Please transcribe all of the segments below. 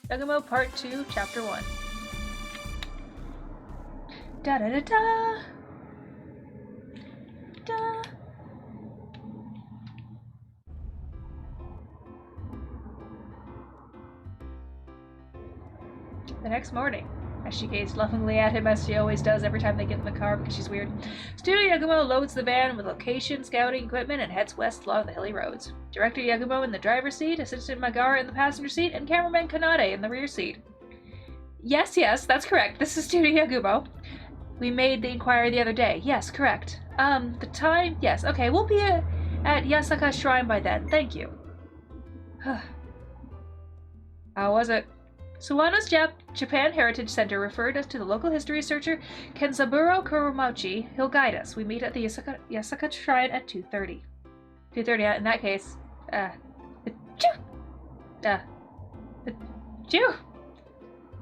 Yagumo Part 2, Chapter 1. Da da da da! Da! The next morning, as she gazed lovingly at him as she always does every time they get in the car because she's weird, Studio Yagumo loads the van with location scouting equipment and heads west along the hilly roads. Director Yagumo in the driver's seat, Assistant Magara in the passenger seat, and cameraman Kanade in the rear seat. Yes, that's correct. This is Studio Yagumo. We made the inquiry the other day. Yes, correct. The time? Yes, okay, we'll be at Yasaka Shrine by then. Thank you. How was it? Swano's Japan Heritage Center referred us to the local history researcher Kenzaburo Kuromauchi. He'll guide us. We meet at the Yasaka Shrine at 2:30. 2:30, in that case. What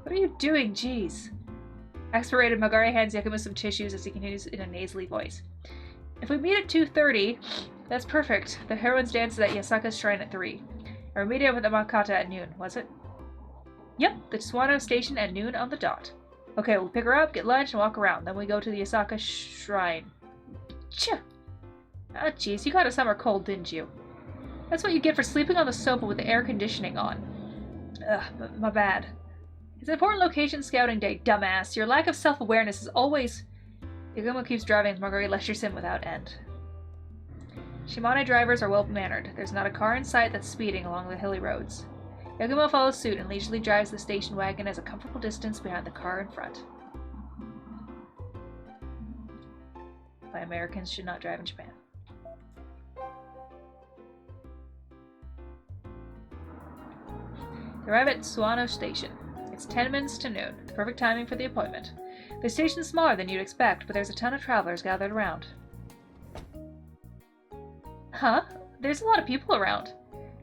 are you doing? Jeez. Exasperated, Magari hands Yakumo some tissues as he continues in a nasally voice. If we meet at 2:30, that's perfect. The heroine's dance is at Yasaka's Shrine at 3. And we're meeting up at the Makata at noon, was it? Yep, the Swano Station at noon on the dot. Okay, we'll pick her up, get lunch, and walk around. Then we go to the Yasaka Shrine. Phew! Ah, jeez, you got a summer cold, didn't you? That's what you get for sleeping on the sofa with the air conditioning on. Ugh, my bad. It's an important location scouting day, dumbass. Your lack of self-awareness is always... Yagumo keeps driving as Marguerite lectures him without end. Shimane drivers are well-mannered. There's not a car in sight that's speeding along the hilly roads. Yagumo follows suit and leisurely drives the station wagon as a comfortable distance behind the car in front. Why Americans should not drive in Japan. They arrive at Swano Station. It's 10 minutes to noon, the perfect timing for the appointment. The station's smaller than you'd expect, but there's a ton of travelers gathered around. Huh? There's a lot of people around.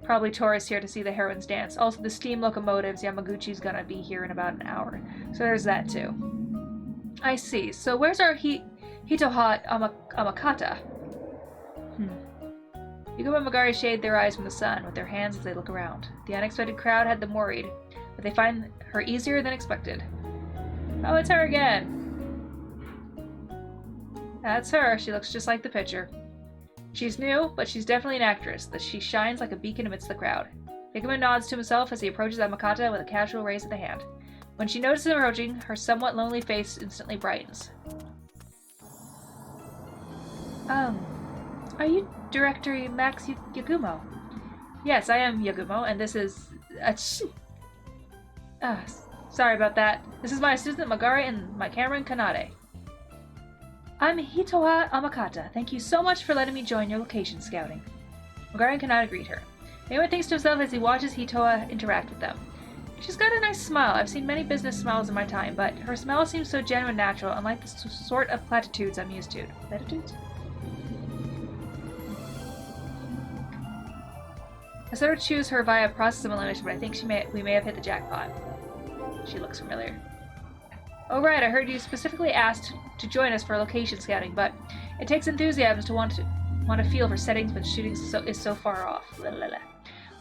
Probably tourists here to see the heroines dance. Also, the steam locomotives Yamaguchi's gonna be here in about an hour. So there's that too. I see. So where's our Hitoha Amakata? Yagumo and Magari shade their eyes from the sun with their hands as they look around. The unexpected crowd had them worried, but they find her easier than expected. Oh, it's her again! That's her. She looks just like the picture. She's new, but she's definitely an actress, that she shines like a beacon amidst the crowd. Yagumo nods to himself as he approaches Amakata with a casual raise of the hand. When she notices him approaching, her somewhat lonely face instantly brightens. Are you Director Max Yagumo? Yes, I am Yagumo, and this is... sorry about that. This is my assistant Magari and my cameraman Kanade. I'm Hitoha Amakata. Thank you so much for letting me join your location scouting. Magari and Kanade greet her. Yagumo thinks to himself as he watches Hitoha interact with them. She's got a nice smile. I've seen many business smiles in my time, but her smile seems so genuine and natural, unlike the sort of platitudes I'm used to. Platitudes? I sort of choose her via process of elimination, but I think we may have hit the jackpot. She looks familiar. Oh right, I heard you specifically asked to join us for location scouting, but it takes enthusiasm to want to feel for settings when shooting is so far off. Well,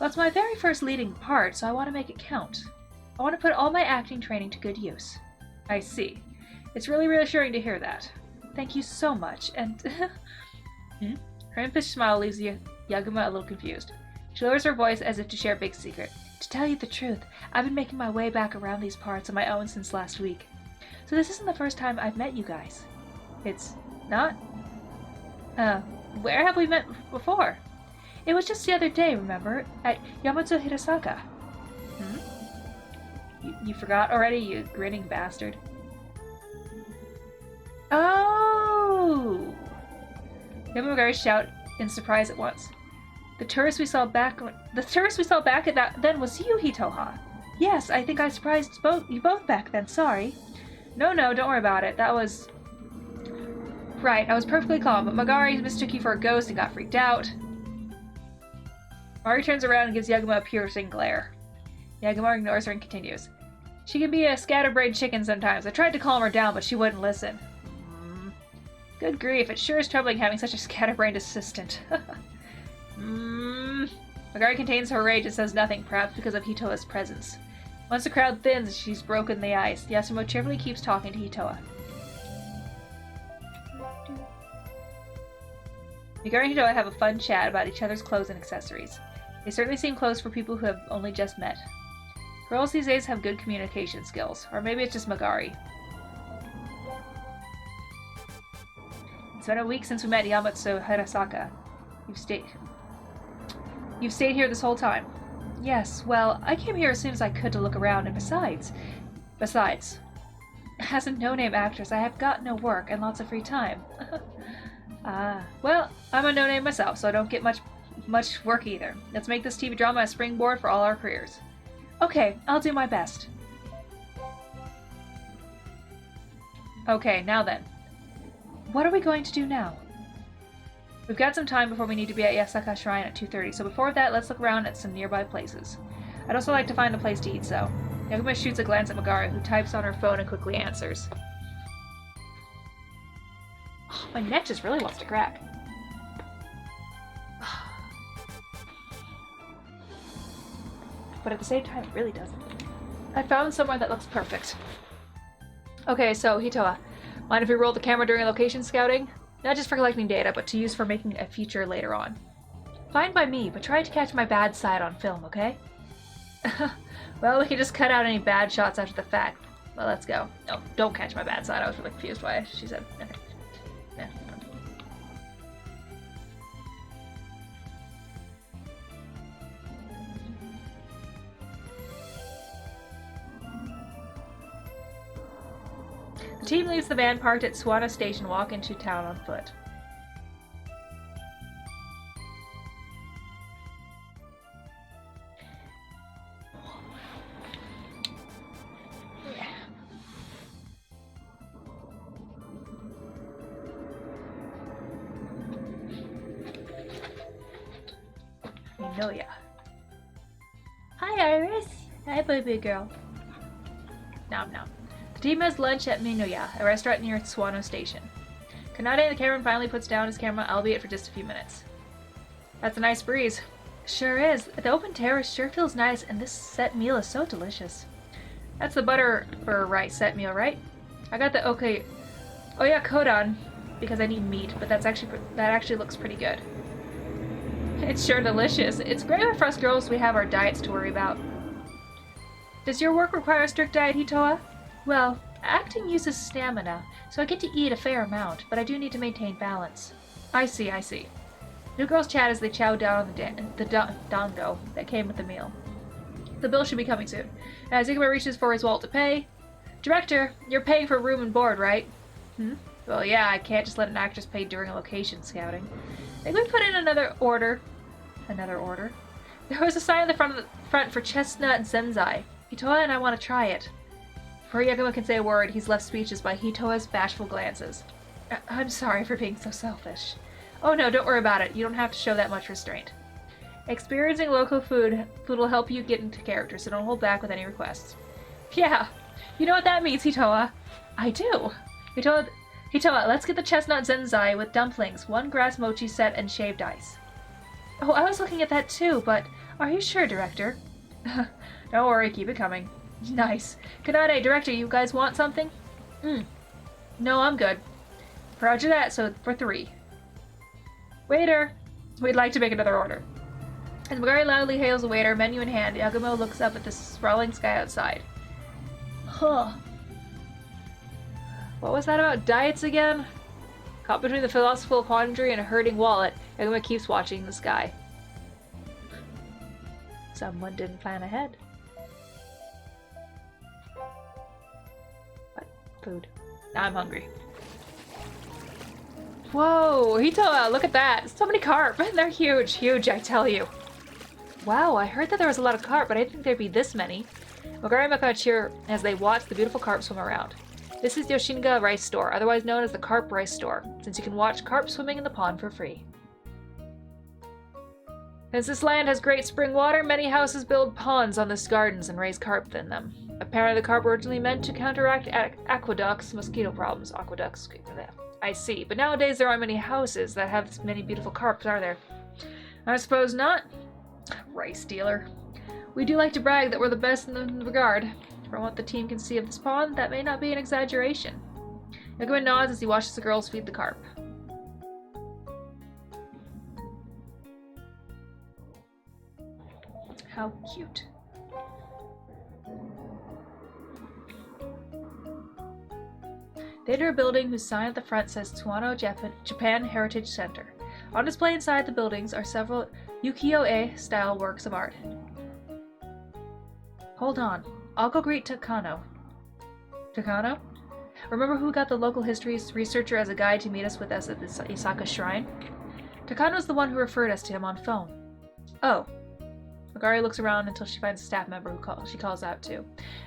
it's my very first leading part, so I want to make it count. I want to put all my acting training to good use. I see. It's really reassuring to hear that. Thank you so much, and... Her impish smile leaves Yagumo a little confused. She lowers her voice as if to share a big secret. To tell you the truth, I've been making my way back around these parts on my own since last week. So this isn't the first time I've met you guys. It's not? Where have we met before? It was just the other day, remember? At Yamato Hirasaka. You forgot already, you grinning bastard? Oh! Yamagari shout in surprise at once. The tourist we saw back at that then was you, Hitoha. Yes, I think I surprised you both back then, sorry. No, don't worry about it. That was... Right, I was perfectly calm, but Magari mistook you for a ghost and got freaked out. Mari turns around and gives Yagumo a piercing glare. Yagumo ignores her and continues. She can be a scatterbrained chicken sometimes. I tried to calm her down, but she wouldn't listen. Good grief, it sure is troubling having such a scatterbrained assistant. Magari contains her rage and says nothing, perhaps because of Hitoha's presence. Once the crowd thins, she's broken the ice. Yagumo cheerfully keeps talking to Hitoa. Megari and Hitoa have a fun chat about each other's clothes and accessories. They certainly seem close for people who have only just met. Girls these days have good communication skills, or maybe it's just Megari. It's been a week since we met Yamatsu Hirasaka. You've stayed here this whole time. Yes, well, I came here as soon as I could to look around, and besides, as a no-name actress, I have got no work and lots of free time. Well, I'm a no-name myself, so I don't get much work either. Let's make this TV drama a springboard for all our careers. Okay, I'll do my best. Okay, now then. What are we going to do now? We've got some time before we need to be at Yasaka Shrine at 2:30, so before that, let's look around at some nearby places. I'd also like to find a place to eat, so. Yagumo shoots a glance at Megari, who types on her phone and quickly answers. Oh, my neck just really wants to crack. But at the same time, it really doesn't. I found somewhere that looks perfect. Okay, so, Hitoa, mind if we roll the camera during location scouting? Not just for collecting data, but to use for making a feature later on. Fine by me, but try to catch my bad side on film, okay? Well, we can just cut out any bad shots after the fact. Well, let's go. No, don't catch my bad side. I was really confused by she said. Okay. Yeah. The team leaves the van parked at Swano Station and walk into town on foot. Minoya. Hi, Iris. Hi, baby girl. Nom nom. The team has lunch at Minoya, a restaurant near Swano Station. Kanade, the cameraman, finally puts down his camera, albeit for just a few minutes. That's a nice breeze. Sure is. The open terrace sure feels nice, and this set meal is so delicious. That's the butter for rice set meal, right? I got the oyakodon because I need meat, but that actually looks pretty good. It's sure delicious. It's great for us girls. We have our diets to worry about. Does your work require a strict diet, Hitoa? Well, acting uses stamina, so I get to eat a fair amount, but I do need to maintain balance. I see. New girls chat as they chow down on the dango that came with the meal. The bill should be coming soon. As Yagumo reaches for his wallet to pay. Director, you're paying for room and board, right? Well, yeah, I can't just let an actress pay during a location scouting. Maybe we put in another order. There was a sign on the front for chestnut and senzai. Hitoa and I want to try it. Before Yagumo can say a word, he's left speechless by Hitoa's bashful glances. I'm sorry for being so selfish. Oh no, don't worry about it. You don't have to show that much restraint. Experiencing local food will help you get into character, so don't hold back with any requests. Yeah, you know what that means, Hitoa. I do. Hitoa, let's get the chestnut zenzai with dumplings, 1 grass mochi set, and shaved ice. Oh, I was looking at that too, but are you sure, Director? Don't worry, keep it coming. Nice. Kanade, Director, you guys want something? No, I'm good. Roger that, so for 3. Waiter! We'd like to make another order. As Megari loudly hails the waiter, menu in hand, Yagumo looks up at the sprawling sky outside. Huh. What was that about diets again? Caught between the philosophical quandary and a hurting wallet, Yagumo keeps watching the sky. Someone didn't plan ahead. What? Food. Now I'm hungry. Whoa, Hitoa, look at that! So many carp! They're huge, I tell you. Wow, I heard that there was a lot of carp, but I didn't think there'd be this many. Megari and Mako cheer as they watch the beautiful carp swim around. This is Yoshinga Rice Store, otherwise known as the Carp Rice Store, since you can watch carp swimming in the pond for free. Since this land has great spring water, many houses build ponds on these gardens and raise carp in them. Apparently the carp were originally meant to counteract aqueducts, mosquito problems. Aqueducts, I see, but nowadays there aren't many houses that have this many beautiful carps, are there? I suppose not. Rice dealer. We do like to brag that we're the best in the regard. From what the team can see of this pond, that may not be an exaggeration. Yagumo nods as he watches the girls feed the carp. How cute. They enter a building whose sign at the front says Swano Japan Heritage Center. On display inside the buildings are several ukiyo-e-style works of art. Hold on. I'll go greet Takano. Takano? Remember who got the local history researcher as a guide to meet us with us at the Isaka Shrine? Takano's the one who referred us to him on phone. Oh. Magari looks around until she finds a staff member who she calls out to.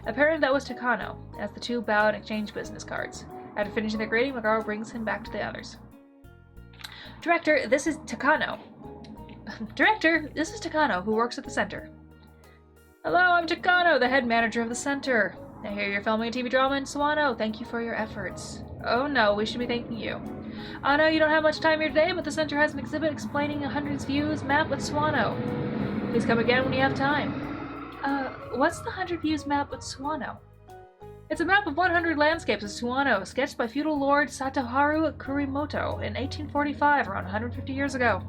Apparently that was Takano, as the two bow and exchange business cards. After finishing their greeting, Magari brings him back to the others. Director, this is Takano. Director, this is Takano, who works at the center. Hello, I'm Takano, the head manager of the center. I hear you're filming a TV drama in Swano. Thank you for your efforts. Oh no, we should be thanking you. I know you don't have much time here today, but the center has an exhibit explaining 100's views map of Swano. Please come again when you have time. What's the 100 views map of Swano? It's a map of 100 landscapes of Swano, sketched by feudal lord Satoharu Kurimoto in 1845, around 150 years ago.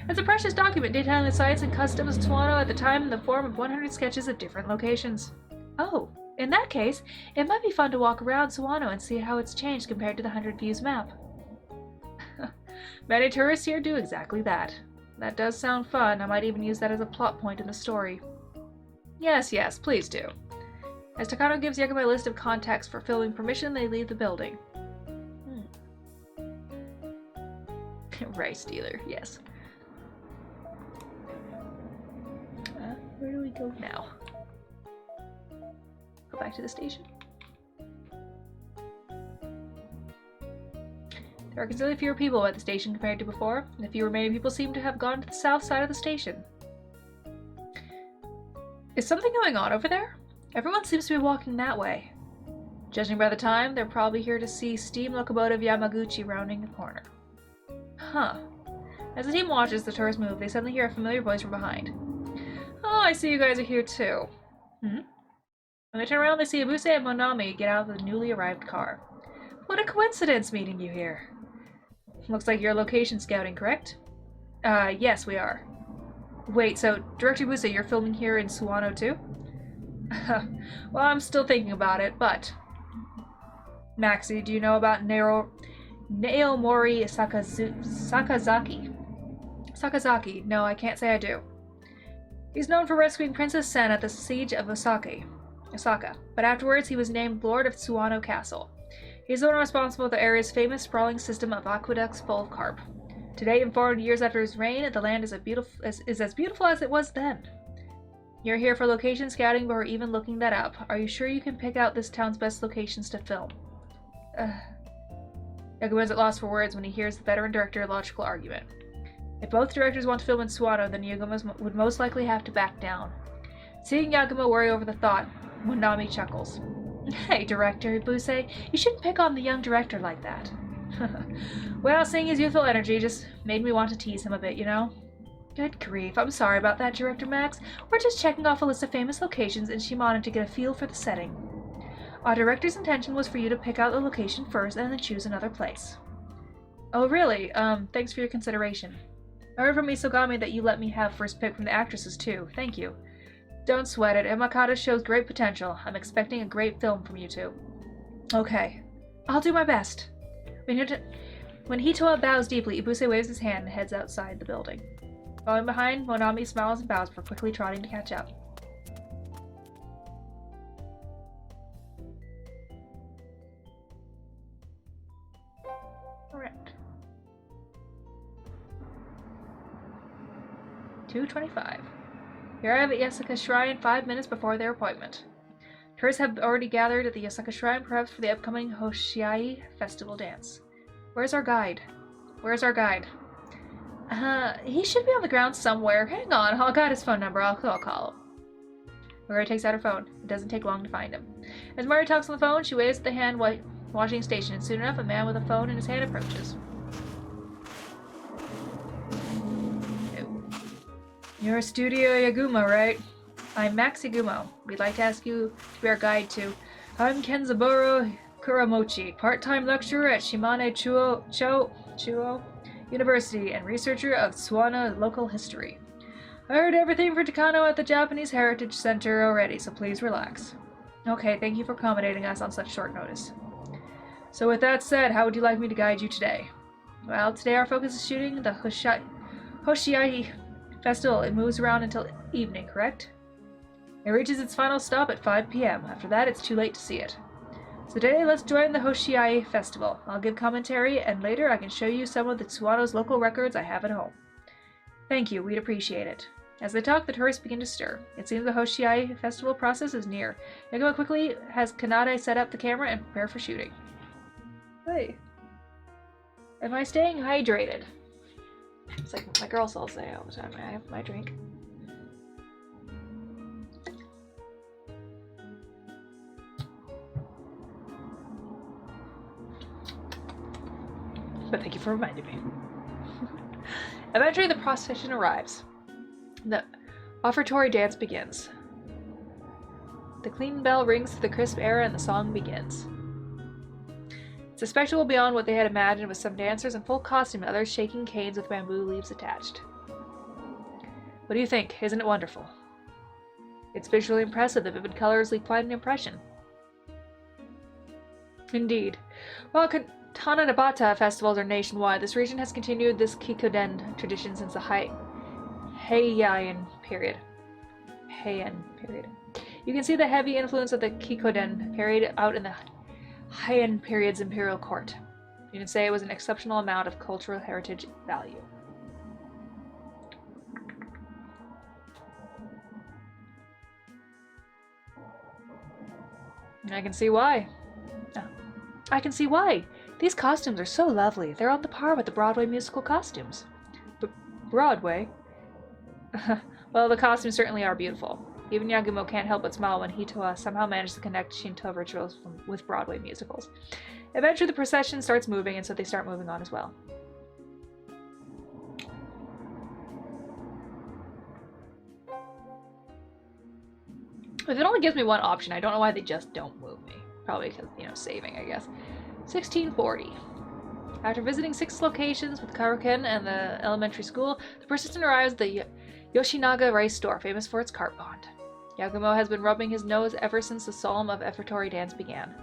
It's a precious document detailing the sights and customs of Swano at the time in the form of 100 sketches of different locations. Oh, in that case, it might be fun to walk around Swano and see how it's changed compared to the 100 views map. Many tourists here do exactly that. That does sound fun. I might even use that as a plot point in the story. Yes, please do. As Takano gives Yagumo a list of contacts for filming permission, they leave the building. Rice dealer, yes. Where do we go now? Go back to the station. There are considerably fewer people at the station compared to before, and the few remaining people seem to have gone to the south side of the station. Is something going on over there? Everyone seems to be walking that way. Judging by the time, they're probably here to see steam locomotive Yamaguchi rounding the corner. Huh. As the team watches the tourists move, they suddenly hear a familiar voice from behind. Oh, I see you guys are here too. When they turn around, they see Ibuse and Monami get out of the newly arrived car. What a coincidence meeting you here. Looks like you're location scouting, correct? Yes, we are. Wait, so Director Ibuse, you're filming here in Swano too? Well, I'm still thinking about it, but... Maxie, do you know about Naomori Sakazaki? Sakazaki. No, I can't say I do. He's known for rescuing Princess Sen at the siege of Osaka, but afterwards he was named Lord of Swano Castle. He's the one responsible for the area's famous sprawling system of aqueducts full of carp. Today, and 400 years after his reign, the land is as beautiful as it was then. You're here for location scouting, but we're even looking that up. Are you sure you can pick out this town's best locations to film? Yagumo is at loss for words when he hears the veteran director's logical argument. If both directors want to film in Swano, then Yagumo would most likely have to back down. Seeing Yagumo worry over the thought, Monami chuckles. Hey, Director Ibuse, you shouldn't pick on the young director like that. Well, seeing his youthful energy just made me want to tease him a bit, you know? Good grief, I'm sorry about that, Director Max. We're just checking off a list of famous locations in Shimano to get a feel for the setting. Our director's intention was for you to pick out the location first and then choose another place. Oh, really? Thanks for your consideration. I heard from Isogami that you let me have first pick from the actresses, too. Thank you. Don't sweat it. Emakata shows great potential. I'm expecting a great film from you two. Okay. I'll do my best. When Hitoa bows deeply, Ibuse waves his hand and heads outside the building. Following behind, Monami smiles and bows before quickly trotting to catch up. Alright. 2:25. They arrive at Yasaka Shrine 5 minutes before their appointment. Tourists have already gathered at the Yasaka Shrine, perhaps for the upcoming Hoshi Festival dance. Where's our guide? He should be on the ground somewhere. Hang on, I'll got his phone number. I'll call him. Mari takes out her phone. It doesn't take long to find him. As Mari talks on the phone, she waves at the hand washing station, and soon enough, a man with a phone in his hand approaches. You're Studio Yagumo, right? I'm Max Yagumo. We'd like to ask you to be our guide to I'm Kenzaburo Kuramochi, part-time lecturer at Shimane Chuo University and researcher of Swano local history. I heard everything for Takano at the Japanese Heritage Center already, so please relax. Okay, thank you for accommodating us on such short notice. So with that said, how would you like me to guide you today? Well, today our focus is shooting the Hoshi Festival. It moves around until evening, correct? It reaches its final stop at 5 p.m. After that, it's too late to see it. So today, let's join the Hoshi Festival. I'll give commentary, and later I can show you some of the Swano's local records I have at home. Thank you, we'd appreciate it. As they talk, the tourists begin to stir. It seems the Hoshi Festival process is near. Yagumo quickly has Kanade set up the camera and prepare for shooting. Hey. Am I staying hydrated? It's like my girls all say all the time. I have my drink. But thank you for reminding me. Eventually the procession arrives. The offertory dance begins. The clean bell rings through the crisp air and the song begins. It's a spectacle beyond what they had imagined, with some dancers in full costume and others shaking canes with bamboo leaves attached. What do you think? Isn't it wonderful? It's visually impressive. The vivid colors leave quite an impression. Indeed. While Tanabata festivals are nationwide, this region has continued this Kikoden tradition since the Heian period. You can see the heavy influence of the Kikoden carried out in the Heian period's imperial court. You can say it was an exceptional amount of cultural heritage value. I can see why. I can see why. These costumes are so lovely. They're on the par with the Broadway musical costumes. Broadway? Well, the costumes certainly are beautiful. Even Yagumo can't help but smile when Hitoa somehow managed to connect Shinto rituals with Broadway musicals. Eventually the procession starts moving, and so they start moving on as well. If it only gives me one option, I don't know why they just don't move me. Probably because, saving, I guess. 1640. After visiting 6 locations with Karuken and the elementary school, the persistent arrives at the Yoshinaga rice store, famous for its carp pond. Yagumo has been rubbing his nose ever since the solemn of offertory dance began.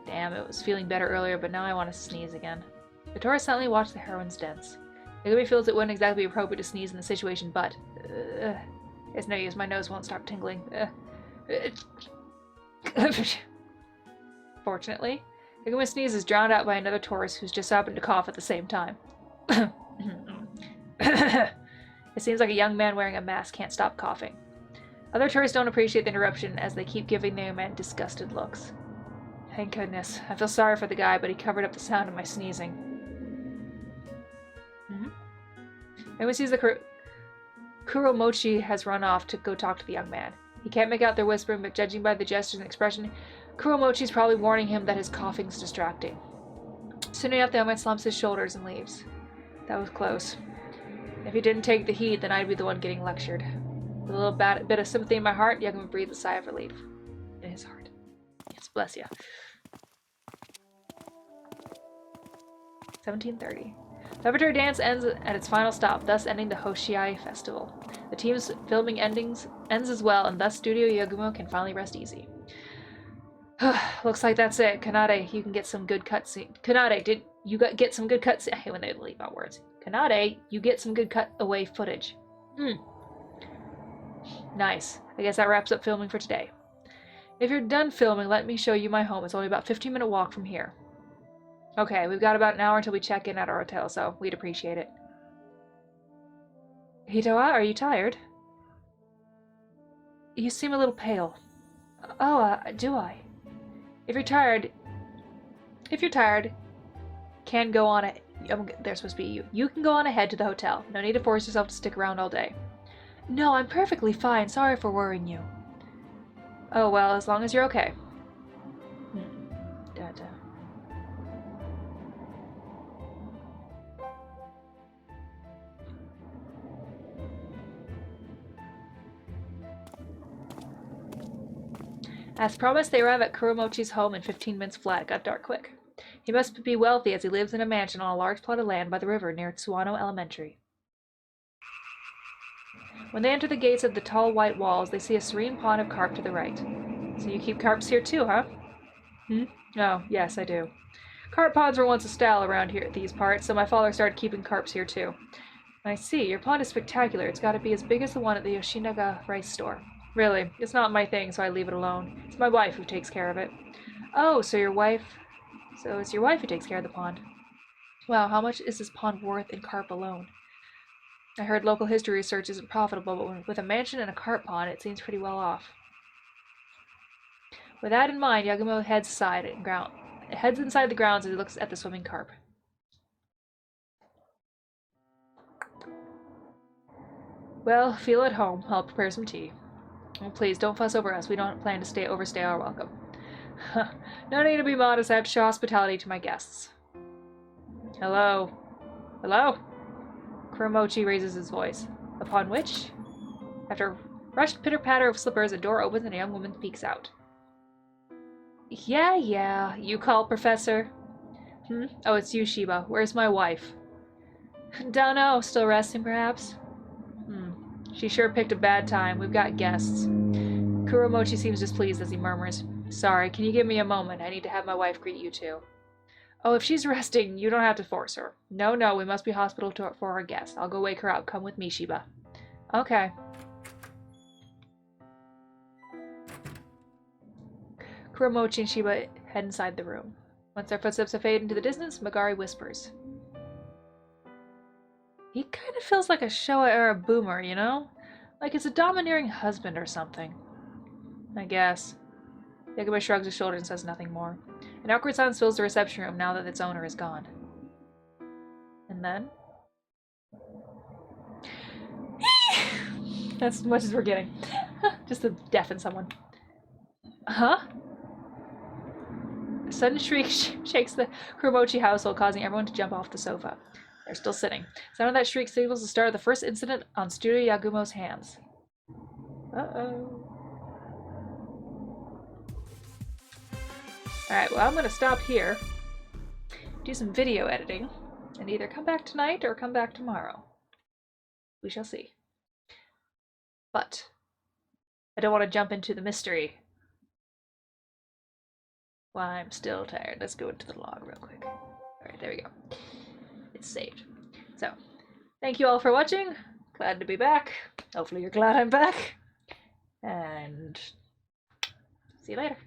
Damn, it was feeling better earlier, but now I want to sneeze again. The tourists silently watch the heroines dance. Yagumo feels it wouldn't exactly be appropriate to sneeze in the situation, but it's no use, my nose won't stop tingling. Fortunately, Yagumo's sneeze is drowned out by another tourist who's just happened to cough at the same time. It seems like a young man wearing a mask can't stop coughing. Other tourists don't appreciate the interruption as they keep giving the young man disgusted looks. Thank goodness. I feel sorry for the guy, but he covered up the sound of my sneezing. Everyone sees the Kuromochi has run off to go talk to the young man. He can't make out their whispering, but judging by the gestures and expression, Kuromochi's probably warning him that his coughing's distracting. Soon enough, the young man slumps his shoulders and leaves. That was close. If he didn't take the heat, then I'd be the one getting lectured. With a little bit of sympathy in my heart, Yagumo breathed a sigh of relief. In his heart. Yes, bless you. 1730. The offertory dance ends at its final stop, thus ending the Hoshi Festival. The team's filming ends as well, and thus Studio Yagumo can finally rest easy. Looks like that's it. Kanade, you can get some good cutscene. Kanade, did you get some good cutscene? I hate when they leave out words. Kanade, you get some good cutaway footage. Nice. I guess that wraps up filming for today. If you're done filming, let me show you my home. It's only about a 15-minute walk from here. Okay, we've got about an hour until we check in at our hotel, so we'd appreciate it. Hitoa, are you tired? You seem a little pale. Oh, do I? If you're tired, can go on it. They're supposed to be you. You can go on ahead to the hotel. No need to force yourself to stick around all day. No, I'm perfectly fine. Sorry for worrying you. Oh, well, as long as you're okay. As promised, they arrive at Kuromochi's home in 15 minutes flat. It got dark quick. He must be wealthy as he lives in a mansion on a large plot of land by the river near Swano Elementary. When they enter the gates of the tall white walls, they see a serene pond of carp to the right. So you keep carps here too, huh? Oh, yes, I do. Carp ponds were once a style around here at these parts, so my father started keeping carps here too. I see, your pond is spectacular. It's got to be as big as the one at the Yoshinaga rice store. Really, it's not my thing, so I leave it alone. It's my wife who takes care of it. Oh, so it's your wife who takes care of the pond. Wow, how much is this pond worth in carp alone? I heard local history research isn't profitable, but with a mansion and a carp pond, it seems pretty well off. With that in mind, Yagumo heads inside the grounds as he looks at the swimming carp. Well, feel at home. I'll prepare some tea. Oh, please, don't fuss over us. We don't plan to overstay our welcome. No need to be modest. I have to show hospitality to my guests. Hello? Hello? Kuromochi raises his voice. Upon which, after a rushed pitter-patter of slippers, a door opens and a young woman peeks out. Yeah, you call, Professor? Oh, it's you, Shiba. Where's my wife? Dunno. Still resting, perhaps? She sure picked a bad time. We've got guests. Kuromochi seems displeased as he murmurs, Sorry, can you give me a moment? I need to have my wife greet you too. Oh, if she's resting, you don't have to force her. No, we must be hospitable for our guest. I'll go wake her up. Come with me, Shiba. Okay. Kuromochi and Shiba head inside the room. Once their footsteps fade into the distance, Magari whispers. He kind of feels like a Showa-era boomer, you know? Like it's a domineering husband or something. I guess. Yagumo shrugs his shoulders and says nothing more. An awkward silence fills the reception room now that its owner is gone. And then? That's as much as we're getting. Just to deafen someone. Huh? A sudden shriek shakes the Kuromochi household, causing everyone to jump off the sofa. They're still sitting. The sound of that shriek signals the start of the first incident on Studio Yagumo's hands. Uh-oh. Alright, well, I'm going to stop here, do some video editing, and either come back tonight or come back tomorrow. We shall see. But I don't want to jump into the mystery while I'm still tired. Let's go into the log real quick. Alright, there we go. It's saved. So, thank you all for watching. Glad to be back. Hopefully you're glad I'm back. And see you later.